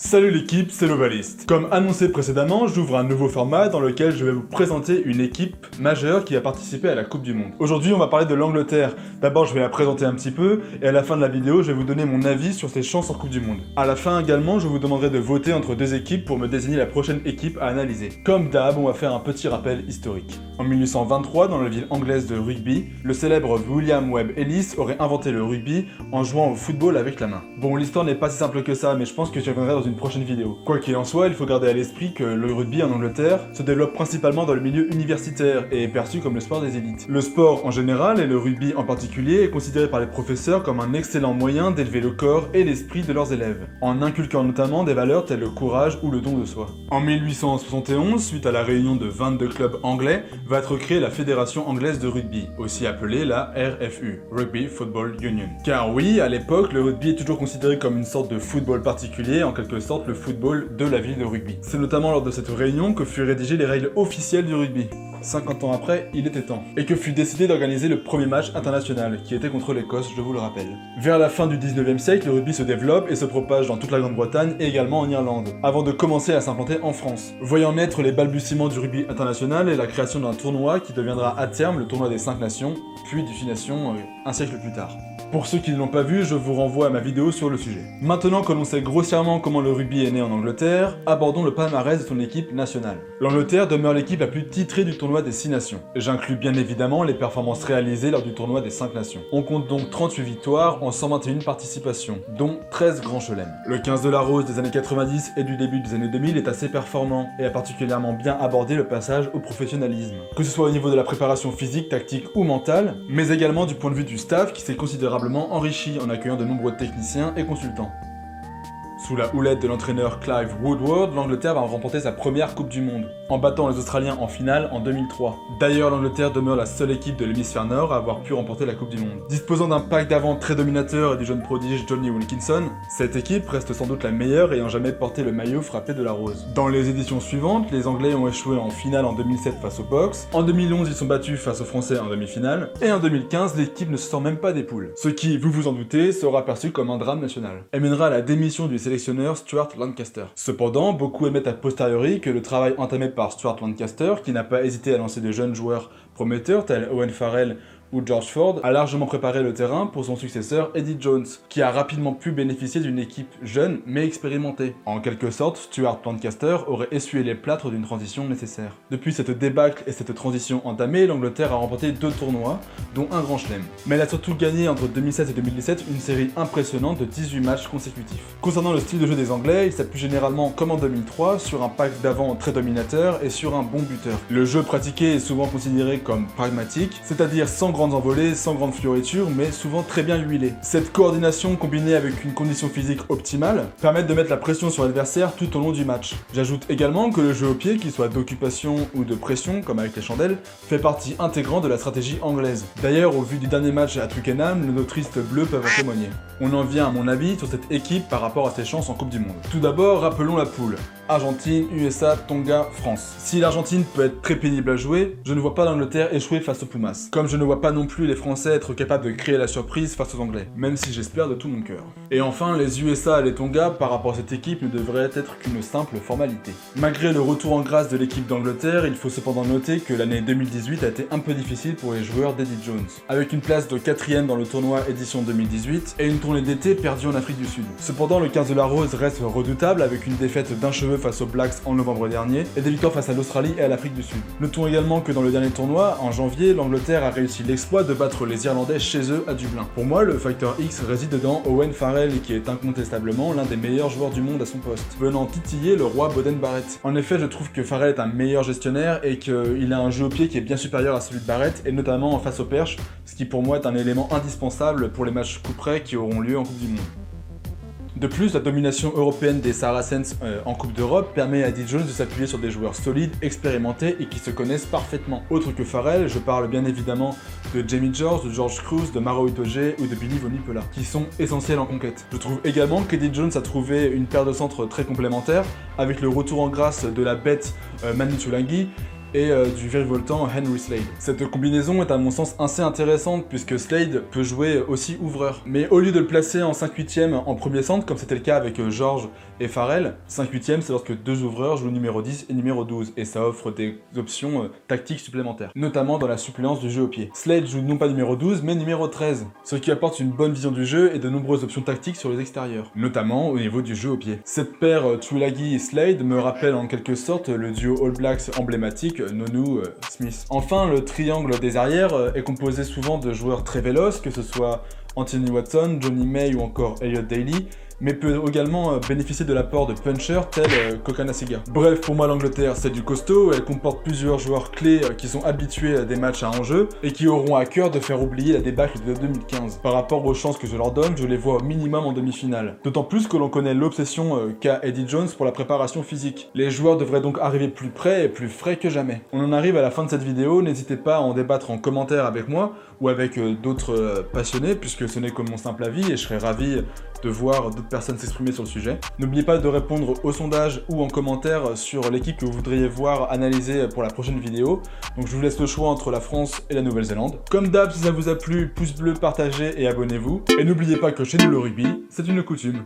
Salut l'équipe, c'est l'Ovaliste. Comme annoncé précédemment, j'ouvre un nouveau format dans lequel je vais vous présenter une équipe majeure qui a participé à la Coupe du Monde. Aujourd'hui, on va parler de l'Angleterre. D'abord, je vais la présenter un petit peu, et à la fin de la vidéo, je vais vous donner mon avis sur ses chances en Coupe du Monde. À la fin également, je vous demanderai de voter entre deux équipes pour me désigner la prochaine équipe à analyser. Comme d'hab, on va faire un petit rappel historique. En 1823, dans la ville anglaise de Rugby, le célèbre William Webb Ellis aurait inventé le rugby en jouant au football avec la main. Bon, l'histoire n'est pas si simple que ça, mais je pense que j'y reviendrai dans une prochaine vidéo. Quoi qu'il en soit, il faut garder à l'esprit que le rugby en Angleterre se développe principalement dans le milieu universitaire et est perçu comme le sport des élites. Le sport en général et le rugby en particulier est considéré par les professeurs comme un excellent moyen d'élever le corps et l'esprit de leurs élèves, en inculquant notamment des valeurs telles le courage ou le don de soi. En 1871, suite à la réunion de 22 clubs anglais, va être créée la Fédération anglaise de rugby, aussi appelée la RFU, Rugby Football Union. Car oui, à l'époque, le rugby est toujours considéré comme une sorte de football particulier, en quelque sorte le football de la ville de Rugby. C'est notamment lors de cette réunion que furent rédigées les règles officielles du rugby. 50 ans après, il était temps. Et que fut décidé d'organiser le premier match international, qui était contre l'Écosse, je vous le rappelle. Vers la fin du 19e siècle, le rugby se développe et se propage dans toute la Grande-Bretagne et également en Irlande, avant de commencer à s'implanter en France. Voyant naître les balbutiements du rugby international et la création d'un tournoi qui deviendra à terme le tournoi des 5 nations, puis du 6 nations un siècle plus tard. Pour ceux qui ne l'ont pas vu, je vous renvoie à ma vidéo sur le sujet. Maintenant que l'on sait grossièrement comment le rugby est né en Angleterre, abordons le palmarès de son équipe nationale. L'Angleterre demeure l'équipe la plus titrée du tournoi des 6 nations. J'inclus bien évidemment les performances réalisées lors du tournoi des 5 nations. On compte donc 38 victoires en 121 participations, dont 13 grands chelems. Le 15 de la Rose des années 90 et du début des années 2000 est assez performant et a particulièrement bien abordé le passage au professionnalisme. Que ce soit au niveau de la préparation physique, tactique ou mentale, mais également du point de vue du staff qui s'est considérablement enrichi en accueillant de nombreux techniciens et consultants. Sous la houlette de l'entraîneur Clive Woodward, l'Angleterre va remporter sa première Coupe du Monde, en battant les Australiens en finale en 2003. D'ailleurs, l'Angleterre demeure la seule équipe de l'hémisphère nord à avoir pu remporter la Coupe du Monde. Disposant d'un pack d'avant très dominateur et du jeune prodige Jonny Wilkinson, cette équipe reste sans doute la meilleure ayant jamais porté le maillot frappé de la rose. Dans les éditions suivantes, les Anglais ont échoué en finale en 2007 face aux Box, en 2011 ils sont battus face aux Français en demi-finale, et en 2015 l'équipe ne se sort même pas des poules. Ce qui, vous vous en doutez, sera perçu comme un drame national. Elle mènera à la démission du sélectionneur Stuart Lancaster. Cependant, beaucoup admettent a posteriori que le travail entamé par Stuart Lancaster, qui n'a pas hésité à lancer de jeunes joueurs prometteurs tels Owen Farrell ou George Ford, a largement préparé le terrain pour son successeur Eddie Jones, qui a rapidement pu bénéficier d'une équipe jeune mais expérimentée. En quelque sorte, Stuart Lancaster aurait essuyé les plâtres d'une transition nécessaire. Depuis cette débâcle et cette transition entamée, l'Angleterre a remporté 2 tournois, dont un grand chelem. Mais elle a surtout gagné entre 2016 et 2017 une série impressionnante de 18 matchs consécutifs. Concernant le style de jeu des Anglais, il s'appuie généralement, comme en 2003, sur un pack d'avant très dominateur et sur un bon buteur. Le jeu pratiqué est souvent considéré comme pragmatique, c'est-à-dire sans grandes envolées, sans grandes fioritures, mais souvent très bien huilé. Cette coordination combinée avec une condition physique optimale permet de mettre la pression sur l'adversaire tout au long du match. J'ajoute également que le jeu au pied, qu'il soit d'occupation ou de pression, comme avec les chandelles, fait partie intégrante de la stratégie anglaise. D'ailleurs, au vu du dernier match à Twickenham, nos notristes bleus peuvent en témoigner. On en vient à mon avis sur cette équipe par rapport à ses chances en Coupe du Monde. Tout d'abord, rappelons la poule. Argentine, USA, Tonga, France. Si l'Argentine peut être très pénible à jouer, je ne vois pas l'Angleterre échouer face aux Pumas. Comme je ne vois pas non plus les Français être capables de créer la surprise face aux Anglais, même si j'espère de tout mon cœur. Et enfin, les USA et les Tonga, par rapport à cette équipe, ne devraient être qu'une simple formalité. Malgré le retour en grâce de l'équipe d'Angleterre, il faut cependant noter que l'année 2018 a été un peu difficile pour les joueurs d'Eddie Jones, avec une place de 4ème dans le tournoi édition 2018 et une tournée d'été perdue en Afrique du Sud. Cependant, le 15 de la Rose reste redoutable avec une défaite d'un cheveu face aux Blacks en novembre dernier et des victoires face à l'Australie et à l'Afrique du Sud. Notons également que dans le dernier tournoi, en janvier, l'Angleterre a réussi l'exploit de battre les Irlandais chez eux à Dublin. Pour moi, le facteur X réside dans Owen Farrell qui est incontestablement l'un des meilleurs joueurs du monde à son poste, venant titiller le roi Boden Barrett. En effet, je trouve que Farrell est un meilleur gestionnaire et qu'il a un jeu au pied qui est bien supérieur à celui de Barrett et notamment en face aux perches, ce qui pour moi est un élément indispensable pour les matchs coup près qui auront lieu en Coupe du Monde. De plus, la domination européenne des Saracens en Coupe d'Europe permet à Eddie Jones de s'appuyer sur des joueurs solides, expérimentés et qui se connaissent parfaitement. Autre que Farrell, je parle bien évidemment de Jamie George, de George Cruz, de Maro Itoje ou de Billy Vunipola, qui sont essentiels en conquête. Je trouve également qu'Eddie Jones a trouvé une paire de centres très complémentaires, avec le retour en grâce de la bête Manu Tuilagi et du virevoltant Henry Slade. Cette combinaison est à mon sens assez intéressante puisque Slade peut jouer aussi ouvreur. Mais au lieu de le placer en 5/8 en premier centre, comme c'était le cas avec George et Farrell, 5/8 c'est lorsque deux ouvreurs jouent numéro 10 et numéro 12, et ça offre des options tactiques supplémentaires, notamment dans la suppléance du jeu au pied. Slade joue non pas numéro 12, mais numéro 13, ce qui apporte une bonne vision du jeu et de nombreuses options tactiques sur les extérieurs, notamment au niveau du jeu au pied. Cette paire Tuilagi et Slade me rappelle en quelque sorte le duo All Blacks emblématique Nonu-Smith. Enfin, le triangle des arrières est composé souvent de joueurs très véloces, que ce soit Anthony Watson, Johnny May ou encore Elliot Daly, mais peut également bénéficier de l'apport de punchers tels Kokanasiga. Bref, pour moi l'Angleterre c'est du costaud, elle comporte plusieurs joueurs clés qui sont habitués à des matchs à enjeu et qui auront à cœur de faire oublier la débâcle de 2015. Par rapport aux chances que je leur donne, je les vois au minimum en demi-finale. D'autant plus que l'on connaît l'obsession qu'a Eddie Jones pour la préparation physique. Les joueurs devraient donc arriver plus près et plus frais que jamais. On en arrive à la fin de cette vidéo, n'hésitez pas à en débattre en commentaire avec moi ou avec d'autres passionnés, puisque ce n'est que mon simple avis et je serais ravi de voir d'autres personnes s'exprimer sur le sujet. N'oubliez pas de répondre au sondage ou en commentaire sur l'équipe que vous voudriez voir analysée pour la prochaine vidéo. Donc je vous laisse le choix entre la France et la Nouvelle-Zélande. Comme d'hab, si ça vous a plu, pouce bleu, partagez et abonnez-vous. Et n'oubliez pas que chez nous le rugby, c'est une coutume.